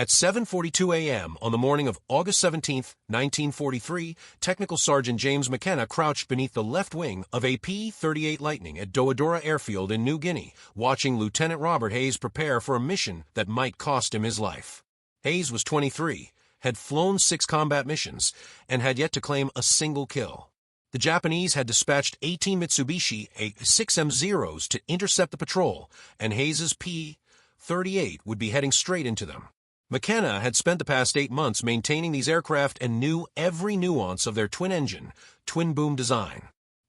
At 7:42 a.m. on the morning of August 17, 1943, Technical Sergeant James McKenna crouched beneath the left wing of a P-38 Lightning at Doadora Airfield in New Guinea, watching Lieutenant Robert Hayes prepare for a mission that might cost him his life. Hayes was 23, had flown 6 combat missions, and had yet to claim a single kill. The Japanese had dispatched 18 Mitsubishi A6M Zeros to intercept the patrol, and Hayes's P-38 would be heading straight into them. McKenna had spent the past 8 months maintaining these aircraft and knew every nuance of their twin-engine, twin-boom design.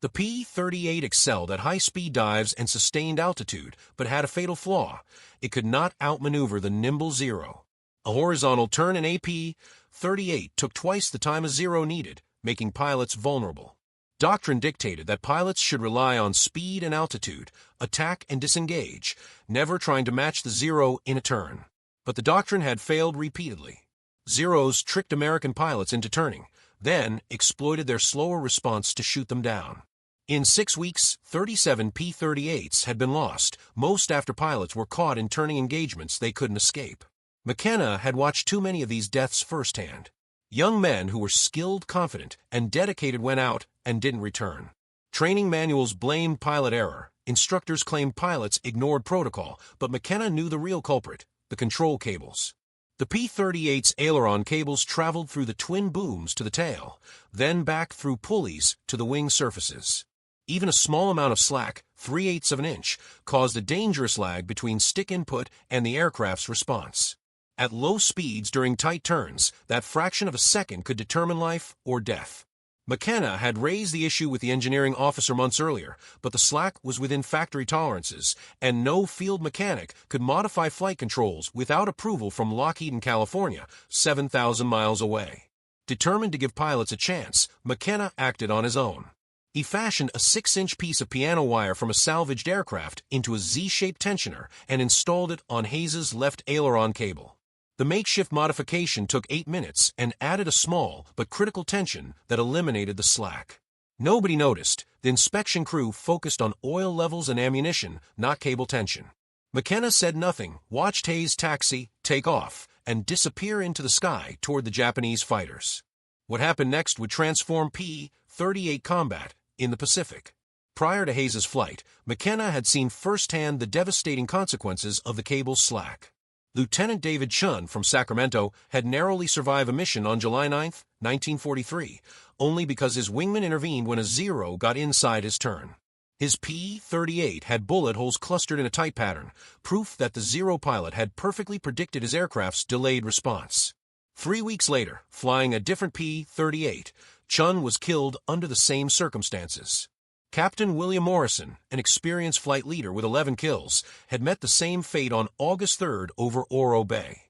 The P-38 excelled at high-speed dives and sustained altitude, but had a fatal flaw. It could not outmaneuver the nimble Zero. A horizontal turn in a P-38 took twice the time a Zero needed, making pilots vulnerable. Doctrine dictated that pilots should rely on speed and altitude, attack and disengage, never trying to match the Zero in a turn. But the doctrine had failed repeatedly. Zeros tricked American pilots into turning, then exploited their slower response to shoot them down. In 6 weeks, 37 P-38s had been lost, most after pilots were caught in turning engagements they couldn't escape. McKenna had watched too many of these deaths firsthand. Young men who were skilled, confident, and dedicated went out and didn't return. Training manuals blamed pilot error. Instructors claimed pilots ignored protocol, but McKenna knew the real culprit: the control cables. The P-38's aileron cables traveled through the twin booms to the tail, then back through pulleys to the wing surfaces. Even a small amount of slack, 3/8 of an inch, caused a dangerous lag between stick input and the aircraft's response. At low speeds during tight turns, that fraction of a second could determine life or death. McKenna had raised the issue with the engineering officer months earlier, but the slack was within factory tolerances, and no field mechanic could modify flight controls without approval from Lockheed in California, 7,000 miles away. Determined to give pilots a chance, McKenna acted on his own. He fashioned a 6-inch piece of piano wire from a salvaged aircraft into a Z-shaped tensioner and installed it on Hayes's left aileron cable. The makeshift modification took 8 minutes and added a small but critical tension that eliminated the slack. Nobody noticed. The inspection crew focused on oil levels and ammunition, not cable tension. McKenna said nothing, watched Hayes taxi, take off, and disappear into the sky toward the Japanese fighters. What happened next would transform P-38 combat in the Pacific. Prior to Hayes's flight, McKenna had seen firsthand the devastating consequences of the cable's slack. Lieutenant David Chun from Sacramento had narrowly survived a mission on July 9, 1943, only because his wingman intervened when a Zero got inside his turn. His P-38 had bullet holes clustered in a tight pattern, proof that the Zero pilot had perfectly predicted his aircraft's delayed response. 3 weeks later, flying a different P-38, Chun was killed under the same circumstances. Captain William Morrison, an experienced flight leader with 11 kills, had met the same fate on August 3rd over Oro Bay.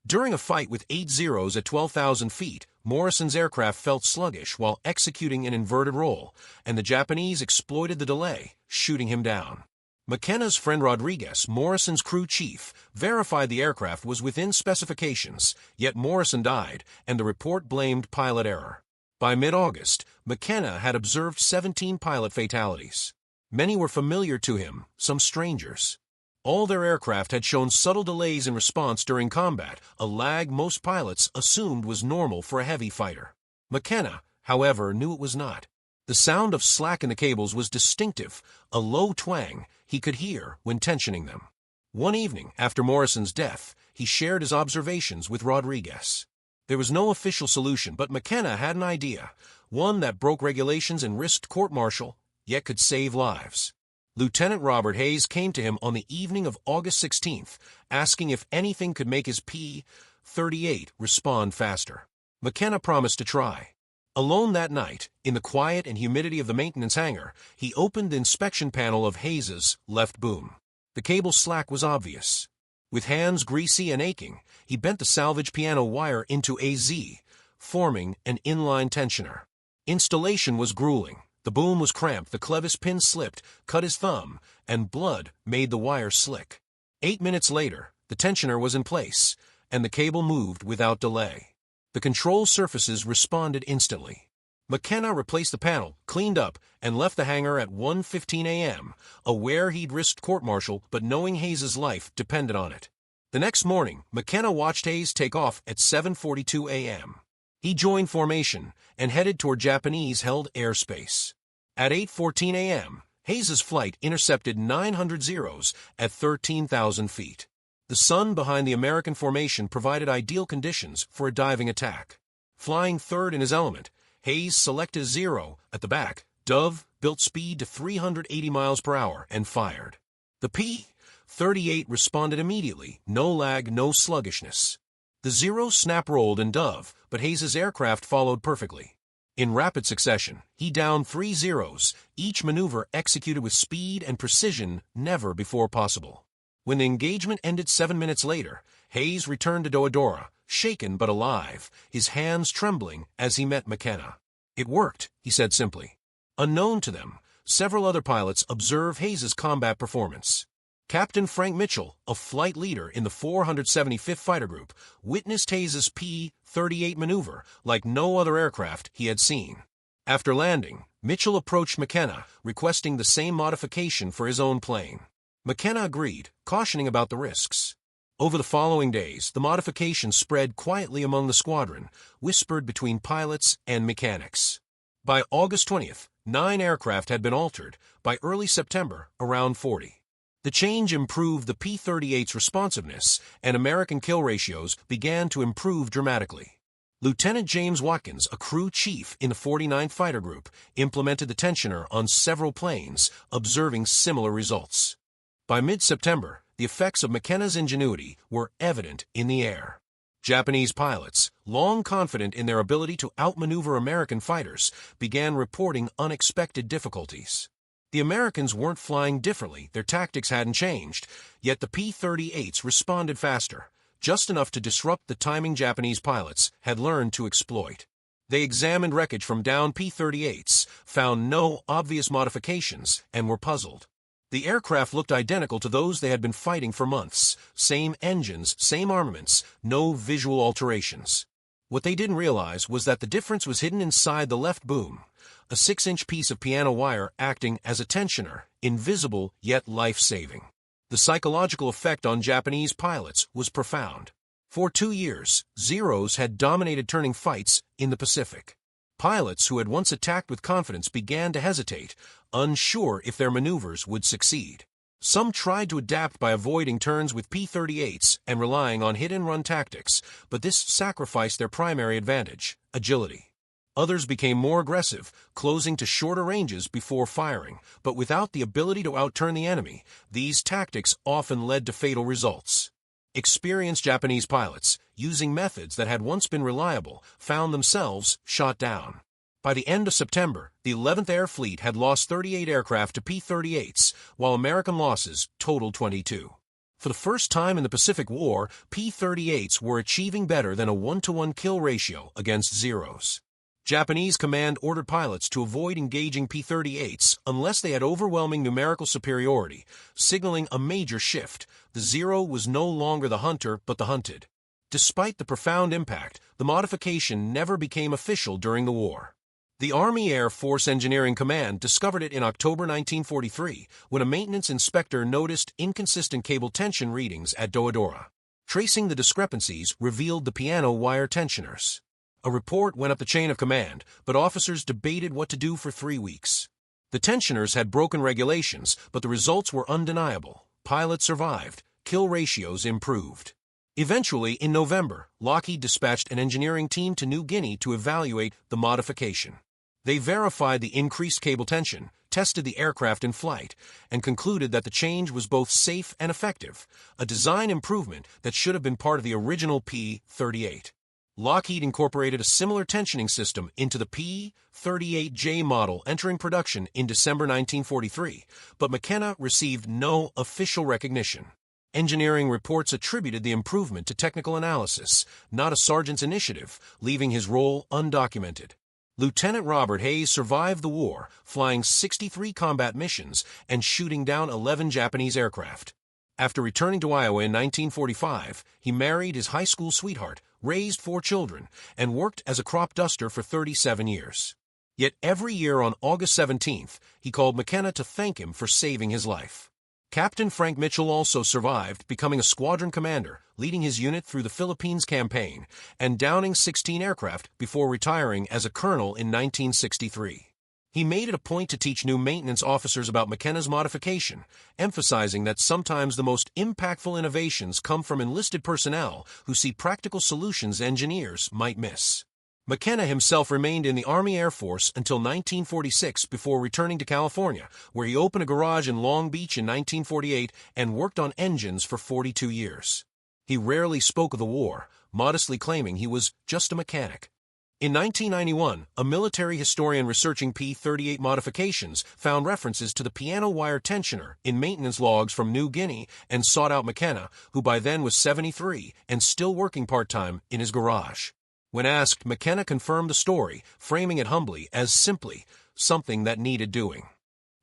During a fight with 8 Zeros at 12,000 feet, Morrison's aircraft felt sluggish while executing an inverted roll, and the Japanese exploited the delay, shooting him down. McKenna's friend Rodriguez, Morrison's crew chief, verified the aircraft was within specifications, yet Morrison died, and the report blamed pilot error. By mid-August, McKenna had observed 17 pilot fatalities. Many were familiar to him, some strangers. All their aircraft had shown subtle delays in response during combat, a lag most pilots assumed was normal for a heavy fighter. McKenna, however, knew it was not. The sound of slack in the cables was distinctive, a low twang he could hear when tensioning them. One evening, after Morrison's death, he shared his observations with Rodriguez. There was no official solution, but McKenna had an idea, one that broke regulations and risked court-martial, yet could save lives. Lieutenant Robert Hayes came to him on the evening of August 16th, asking if anything could make his P-38 respond faster. McKenna promised to try. Alone that night, in the quiet and humidity of the maintenance hangar, he opened the inspection panel of Hayes's left boom. The cable slack was obvious. With hands greasy and aching, he bent the salvage piano wire into a Z, forming an inline tensioner. Installation was grueling. The boom was cramped, the clevis pin slipped, cut his thumb, and blood made the wire slick. 8 minutes later, the tensioner was in place, and the cable moved without delay. The control surfaces responded instantly. McKenna replaced the panel, cleaned up, and left the hangar at 1:15 a.m., aware he'd risked court-martial but knowing Hayes's life depended on it. The next morning, McKenna watched Hayes take off at 7:42 a.m. He joined formation and headed toward Japanese-held airspace. At 8:14 a.m., Hayes's flight intercepted 900 Zeros at 13,000 feet. The sun behind the American formation provided ideal conditions for a diving attack. Flying third in his element, Hayes selected a Zero at the back. Dove built speed to 380 miles per hour and fired. The P-38 responded immediately, no lag, no sluggishness. The Zero snap-rolled in Dove, but Hayes's aircraft followed perfectly. In rapid succession, he downed 3 Zeros, each maneuver executed with speed and precision never before possible. When the engagement ended 7 minutes later, Hayes returned to Doadora, shaken but alive, his hands trembling as he met McKenna. "It worked," he said simply. Unknown to them, several other pilots observed Hayes's combat performance. Captain Frank Mitchell, a flight leader in the 475th Fighter Group, witnessed Hayes's P-38 maneuver like no other aircraft he had seen. After landing, Mitchell approached McKenna, requesting the same modification for his own plane. McKenna agreed, cautioning about the risks. Over the following days, the modification spread quietly among the squadron, whispered between pilots and mechanics. By August 20th, 9 aircraft had been altered. By early September, around 40. The change improved the P-38's responsiveness, and American kill ratios began to improve dramatically. Lieutenant James Watkins, a crew chief in the 49th Fighter Group, implemented the tensioner on several planes, observing similar results. By mid-September, the effects of McKenna's ingenuity were evident in the air. Japanese pilots, long confident in their ability to outmaneuver American fighters, began reporting unexpected difficulties. The Americans weren't flying differently, their tactics hadn't changed, yet the P-38s responded faster, just enough to disrupt the timing Japanese pilots had learned to exploit. They examined wreckage from downed P-38s, found no obvious modifications, and were puzzled. The aircraft looked identical to those they had been fighting for months. Same engines, same armaments, no visual alterations. What they didn't realize was that the difference was hidden inside the left boom, a 6-inch piece of piano wire acting as a tensioner, invisible yet life-saving. The psychological effect on Japanese pilots was profound. For 2 years, Zeros had dominated turning fights in the Pacific. Pilots who had once attacked with confidence began to hesitate, unsure if their maneuvers would succeed. Some tried to adapt by avoiding turns with P-38s and relying on hit-and-run tactics, but this sacrificed their primary advantage, agility. Others became more aggressive, closing to shorter ranges before firing, but without the ability to outturn the enemy, these tactics often led to fatal results. Experienced Japanese pilots, using methods that had once been reliable, found themselves shot down. By the end of September, the 11th Air Fleet had lost 38 aircraft to P-38s, while American losses totaled 22. For the first time in the Pacific War, P-38s were achieving better than a 1-to-1 kill ratio against Zeros. Japanese command ordered pilots to avoid engaging P-38s unless they had overwhelming numerical superiority, signaling a major shift. The Zero was no longer the hunter but the hunted. Despite the profound impact, the modification never became official during the war. The Army Air Force Engineering Command discovered it in October 1943 when a maintenance inspector noticed inconsistent cable tension readings at Doadora. Tracing the discrepancies revealed the piano wire tensioners. A report went up the chain of command, but officers debated what to do for 3 weeks. The tensioners had broken regulations, but the results were undeniable. Pilots survived, kill ratios improved. Eventually, in November, Lockheed dispatched an engineering team to New Guinea to evaluate the modification. They verified the increased cable tension, tested the aircraft in flight, and concluded that the change was both safe and effective, a design improvement that should have been part of the original P-38. Lockheed incorporated a similar tensioning system into the P-38J model entering production in December 1943, but McKenna received no official recognition. Engineering reports attributed the improvement to technical analysis, not a sergeant's initiative, leaving his role undocumented. Lieutenant Robert Hayes survived the war, flying 63 combat missions and shooting down 11 Japanese aircraft. After returning to Iowa in 1945, he married his high school sweetheart, raised 4 children, and worked as a crop duster for 37 years. Yet every year on August 17th, he called McKenna to thank him for saving his life. Captain Frank Mitchell also survived, becoming a squadron commander, leading his unit through the Philippines campaign, and downing 16 aircraft before retiring as a colonel in 1963. He made it a point to teach new maintenance officers about McKenna's modification, emphasizing that sometimes the most impactful innovations come from enlisted personnel who see practical solutions engineers might miss. McKenna himself remained in the Army Air Force until 1946 before returning to California, where he opened a garage in Long Beach in 1948 and worked on engines for 42 years. He rarely spoke of the war, modestly claiming he was just a mechanic. In 1991, a military historian researching P-38 modifications found references to the piano wire tensioner in maintenance logs from New Guinea and sought out McKenna, who by then was 73 and still working part-time in his garage. When asked, McKenna confirmed the story, framing it humbly as simply something that needed doing.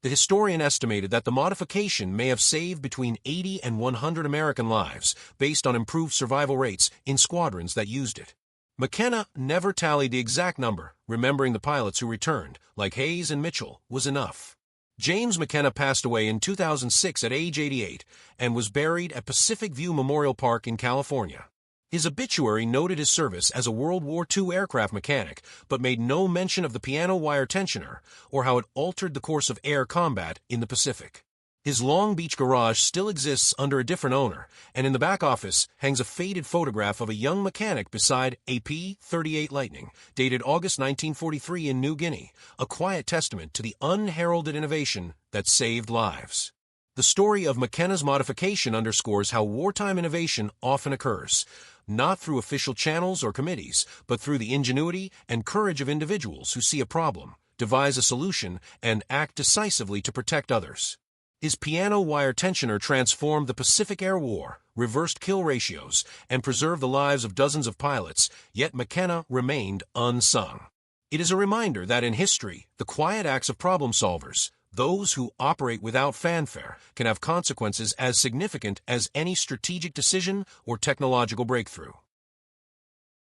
The historian estimated that the modification may have saved between 80 and 100 American lives based on improved survival rates in squadrons that used it. McKenna never tallied the exact number, remembering the pilots who returned, like Hayes and Mitchell, was enough. James McKenna passed away in 2006 at age 88 and was buried at Pacific View Memorial Park in California. His obituary noted his service as a World War II aircraft mechanic, but made no mention of the piano wire tensioner or how it altered the course of air combat in the Pacific. His Long Beach garage still exists under a different owner, and in the back office hangs a faded photograph of a young mechanic beside a P-38 Lightning, dated August 1943 in New Guinea, a quiet testament to the unheralded innovation that saved lives. The story of McKenna's modification underscores how wartime innovation often occurs, not through official channels or committees, but through the ingenuity and courage of individuals who see a problem, devise a solution, and act decisively to protect others. His piano wire tensioner transformed the Pacific Air War, reversed kill ratios, and preserved the lives of dozens of pilots, yet McKenna remained unsung. It is a reminder that in history, the quiet acts of problem solvers, those who operate without fanfare, can have consequences as significant as any strategic decision or technological breakthrough.